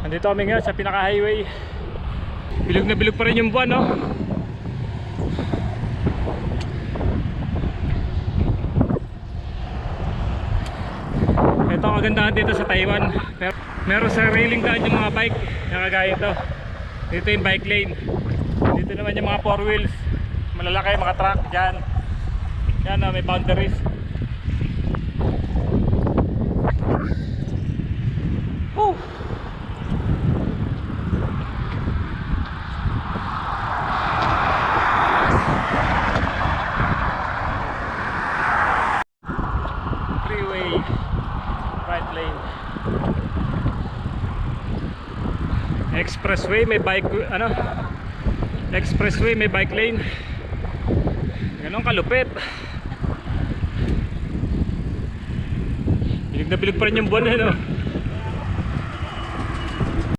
Andito kami ngayon sa pinaka-highway. Bilog na bilog pa rin yung buwan, no? Ito ang kagandahan dito sa Taiwan. Meron sa railing daan yung mga bike. Nakagaya ito. Dito yung bike lane. Dito naman yung mga 4 wheels. Malalaki mga truck dyan. Yan, may boundaries. Woo! Freeway, right lane. Expressway may bike, expressway may bike lane. Ganon kalupit. Bilog na bilog pa rin yung buwan, ano?